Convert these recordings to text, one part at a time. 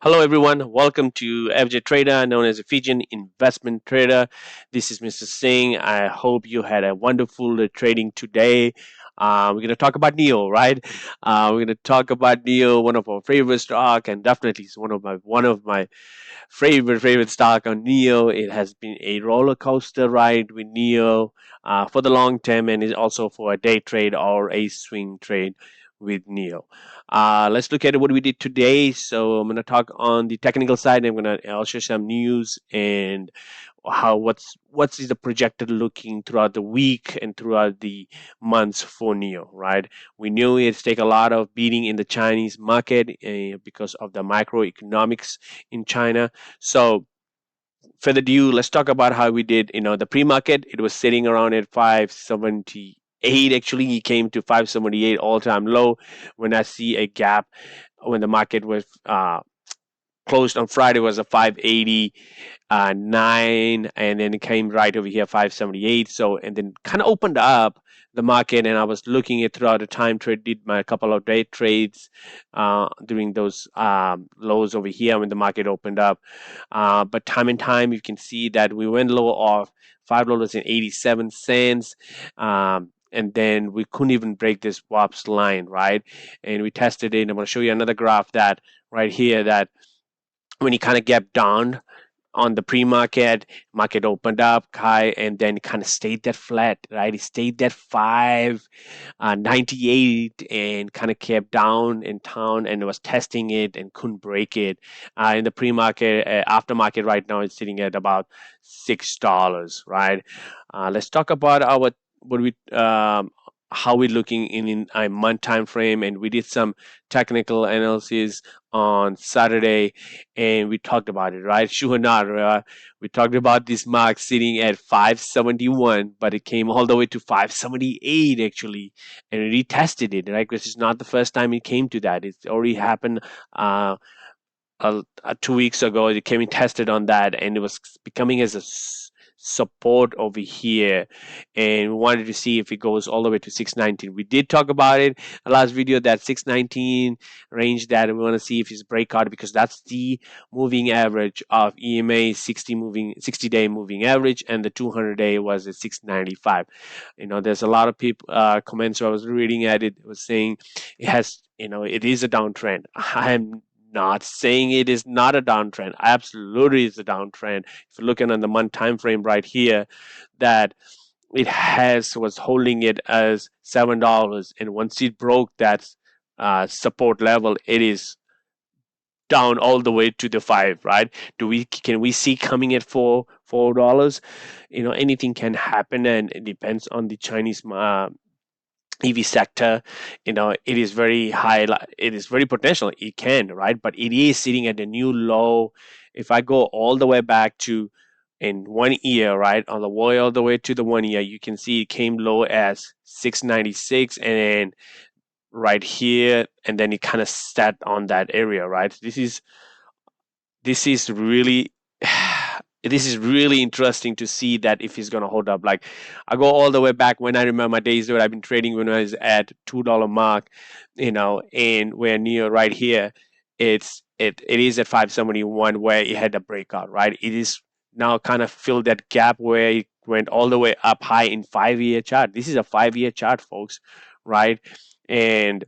Hello, everyone. Welcome to FJ Trader, known as a Fijian investment trader. This is Mr. Singh. I hope you had a wonderful trading today. We're going to talk about NIO, right? We're going to talk about NIO, one of our favorite stock, and definitely it's one of my favorite stock on NIO. It has been a roller coaster ride with NIO for the long term, and is also for a day trade or a swing trade with NIO. Let's look at what we did today. So I'm going to talk on the technical side. I'm going to also share some news and how what's is the projected looking throughout the week and throughout the months for NIO, right? We knew it's take a lot of beating in the Chinese market because of the microeconomics in China. So further ado, let's talk about how we did. The pre-market, it was sitting around at 578. Actually, he came to 578 all-time low. When I see a gap, when the market was closed on Friday, was a 580 nine, and then it came right over here 578. So and then kind of opened up the market, and I was looking at throughout the time trade, did my couple of day trades during those lows over here when the market opened up. But time and time you can see that we went low of $5.87. And then we couldn't even break this WAPS line, right? And we tested it. I'm going to show you another graph that right here that when you kind of get down on the market opened up high and then kind of stayed that flat, right? It stayed that 598 and kind of kept down in town and was testing it and couldn't break it. In the pre-market, aftermarket right now it's sitting at about $6, right? Let's talk about our what we how we're looking in a month time frame, and we did some technical analysis on Saturday, and we talked about it, right? Sure or not, we talked about this mark sitting at 571, but it came all the way to 578 actually, and we retested it, right? Because it's not the first time it came to that. It's already happened 2 weeks ago. It came and tested on that, and it was becoming as a support over here, and we wanted to see if it goes all the way to 619. We did talk about it in the last video, that 619 range, that we want to see if it's breakout, because that's the moving average of EMA 60-day moving average, and the 200-day was at 695. There's a lot of people comments I was reading at it was saying it is a downtrend. I'm not saying it is not a downtrend. Absolutely, it's a downtrend. If you're looking on the month time frame right here, that it was holding it as $7, and once it broke that support level, it is down all the way to the 5. Right? Can we see coming at $4? Anything can happen, and it depends on the Chinese EV sector. It is very high. It is very potential. It can, right? But it is sitting at a new low. If I go all the way back to in 1 year, right, on the way all the way to the 1 year, you can see it came low as 696, and then right here, and then it kind of sat on that area, right? This is really this is really interesting to see that if he's going to hold up. Like, I go all the way back when I remember my days where I've been trading when I was at $2 mark, and where near right here, it is at 571 where it had a breakout, right? It is now kind of filled that gap where it went all the way up high in 5-year chart. This is a 5-year chart, folks, right? And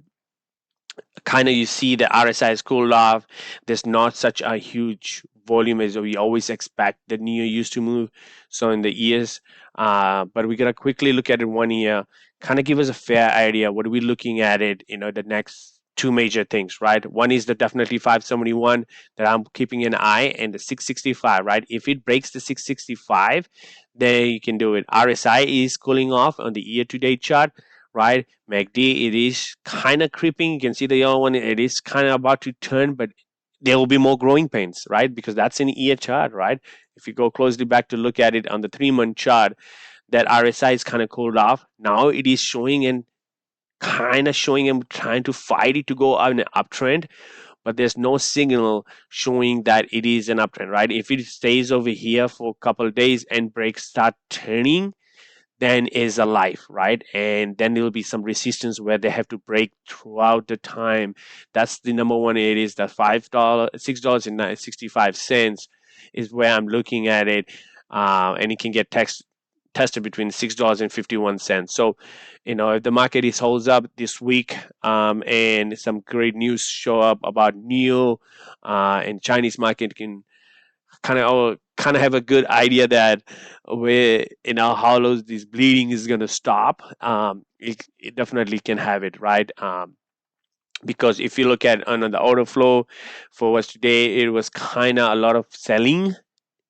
kind of you see the RSI is cooled off. There's not such a huge volume as we always expect the NIO used to move. So in the years, but we're gonna quickly look at it 1 year, kind of give us a fair idea. What are we looking at it? The next two major things, right? One is the definitely 571 that I'm keeping an eye, and the 665, right? If it breaks the 665, then you can do it. RSI is cooling off on the year-to-date chart, right? MACD, it is kind of creeping. You can see the yellow one, it is kind of about to turn, but there will be more growing pains, right? Because that's an year chart, right? If you go closely back to look at it on the 3-month chart, that RSI is kind of cooled off. Now it is showing and kind of showing and trying to fight it to go on an uptrend, but there's no signal showing that it is an uptrend, right? If it stays over here for a couple of days and breaks start turning, then is a life, right? And then there will be some resistance where they have to break throughout the time. That's the number one. It is that $6.65 is where I'm looking at it, and it can get tested between $6.51. So, if the market is holds up this week, and some great news show up about NIO, and Chinese market can kind of have a good idea that where in our hollows this bleeding is going to stop. It definitely can have it, right. Because if you look at on the order flow for us today, it was kind of a lot of selling,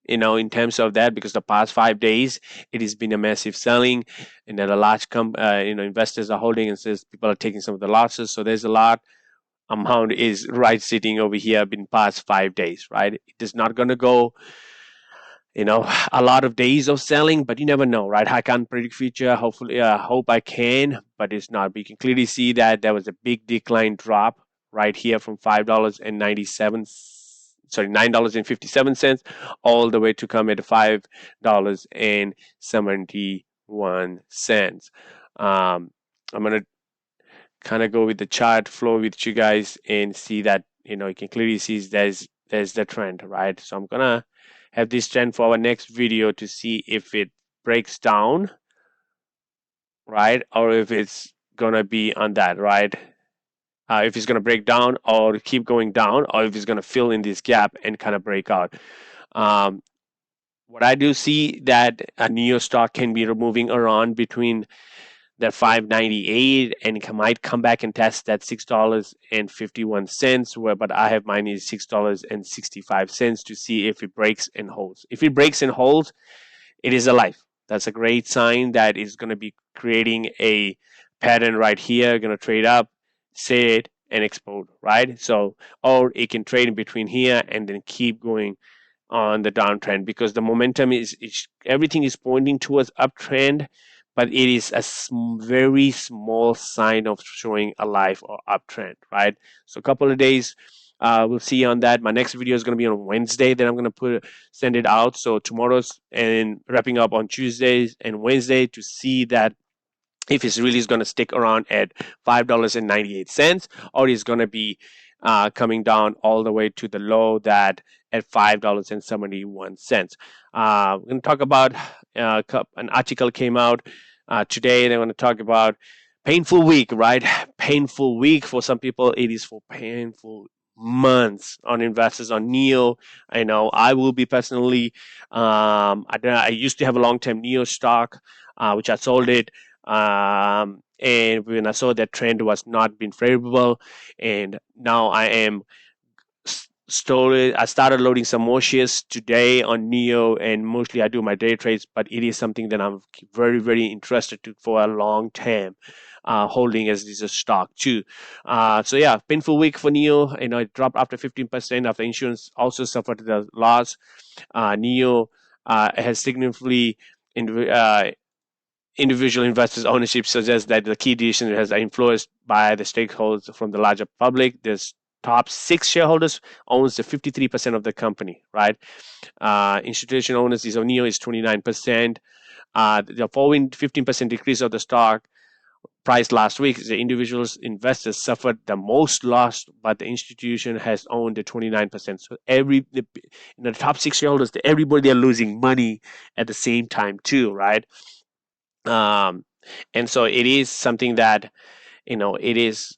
in terms of that, because the past 5 days it has been a massive selling, and that a large investors are holding, and says people are taking some of the losses. So there's a lot amount is right sitting over here been past 5 days, right. It is not going to go a lot of days of selling, but you never know, right? I can't predict future. Hopefully, I hope I can, but it's not. But you can clearly see that there was a big decline drop right here from $9.57, all the way to come at $5.71. I'm gonna kind of go with the chart flow with you guys and see that you can clearly see there's the trend, right? So I'm gonna have this trend for our next video to see if it breaks down, right, or if it's gonna be on that, right. If it's gonna break down or keep going down, or if it's gonna fill in this gap and kind of break out. What I do see that a NIO stock can be moving around between that 598, and it might come back and test that $6.51, but I have mine is $6.65 to see if it breaks and holds. If it breaks and holds, it is alive. That's a great sign that it's going to be creating a pattern right here, going to trade up, sit, and explode, right? So, or it can trade in between here and then keep going on the downtrend, because the momentum is everything is pointing towards uptrend, but it is a very small sign of showing a live or uptrend, right? So a couple of days, we'll see on that. My next video is going to be on Wednesday. Then I'm going to send it out. So tomorrow's and wrapping up on Tuesdays and Wednesday to see that if it's really is going to stick around at $5.98, or it's going to be coming down all the way to the low that at $5.71. We're going to talk about an article came out today. They want to talk about painful week, right? Painful week for some people. It is for painful months on investors on NIO. I know I will be personally. I used to have a long-term NIO stock, which I sold it. And when I saw that trend was not being favorable, and now I am I started loading some more shares today on NIO, and mostly I do my day trades, but it is something that I'm very, very interested to for a long time. Holding as this a stock too. So yeah, painful week for NIO. It dropped after 15% after insurance also suffered the loss. NIO has significantly individual investors' ownership suggests that the key decision has influenced by the stakeholders from the larger public. This top 6 shareholders owns the 53% of the company, right? Institutional owners is NIO is 29%. The following 15% decrease of the stock price last week, the individuals investors suffered the most loss, but the institution has owned the 29%. So the top 6 shareholders, everybody are losing money at the same time too, right? And so it is something that it is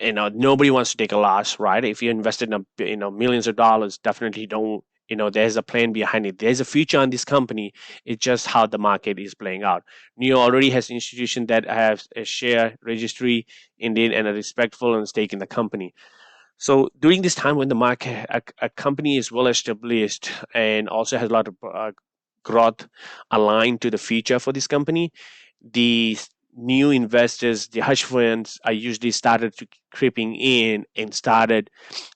nobody wants to take a loss, right? If you invested in millions of dollars, definitely don't. There's a plan behind it. There's a future on this company. It's just how the market is playing out. NIO already has an institution that has a share registry indeed and a respectful and stake in the company. So during this time when the market, a company is well established and also has a lot of growth aligned to the future for this company, the new investors, the hedge funds, are usually started to creeping in and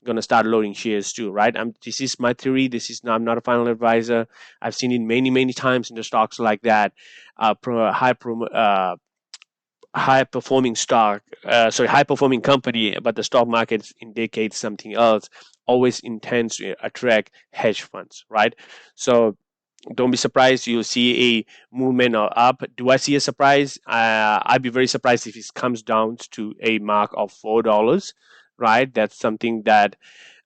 going to start loading shares too, right? This is my theory. I'm not a final advisor. I've seen it many times in the stocks like that. High performing high performing company, but the stock market indicates something else. Always intends to attract hedge funds, right? So don't be surprised. You'll see a movement or up. Do I see a surprise? I'd be very surprised if it comes down to a mark of $4, right? That's something that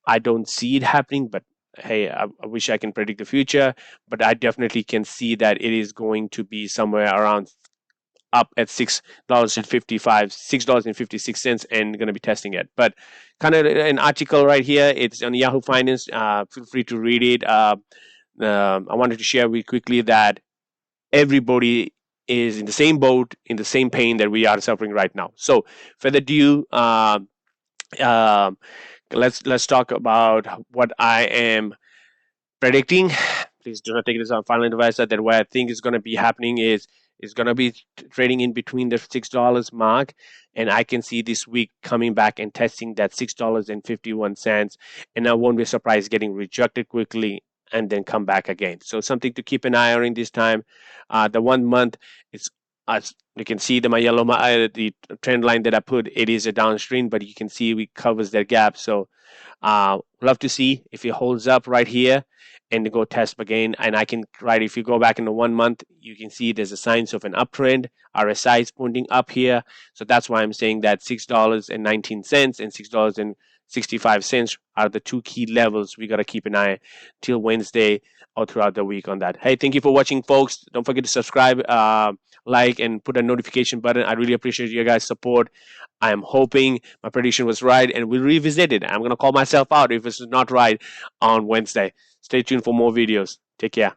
I don't see it happening, but hey, I wish I can predict the future, but I definitely can see that it is going to be somewhere around up at $6.56 and going to be testing it. But kind of an article right here. It's on Yahoo Finance. Feel free to read it. I wanted to share with quickly that everybody is in the same boat, in the same pain that we are suffering right now. So, further ado, um, let's talk about what I am predicting. Please do not take this on final advisor. That what I think is going to be happening is going to be trading in between the $6 mark, and I can see this week coming back and testing that $6.51, and I won't be surprised getting rejected quickly and then come back again. So something to keep an eye on in this time. The 1 month is, as you can see, the trend line that I put, it is a downstream, but you can see it covers that gap. So love to see if it holds up right here and go test again. And I can, right, if you go back in the 1 month, you can see there's a signs of an uptrend. RSI is pointing up here. So that's why I'm saying that $6.19 and $6.65 are the two key levels we got to keep an eye till Wednesday or throughout the week on that. Hey, thank you for watching, folks. Don't forget to subscribe, like, and put a notification button. I really appreciate your guys' support. I am hoping my prediction was right, and we'll revisit it. I'm going to call myself out if it's not right on Wednesday. Stay tuned for more videos. Take care.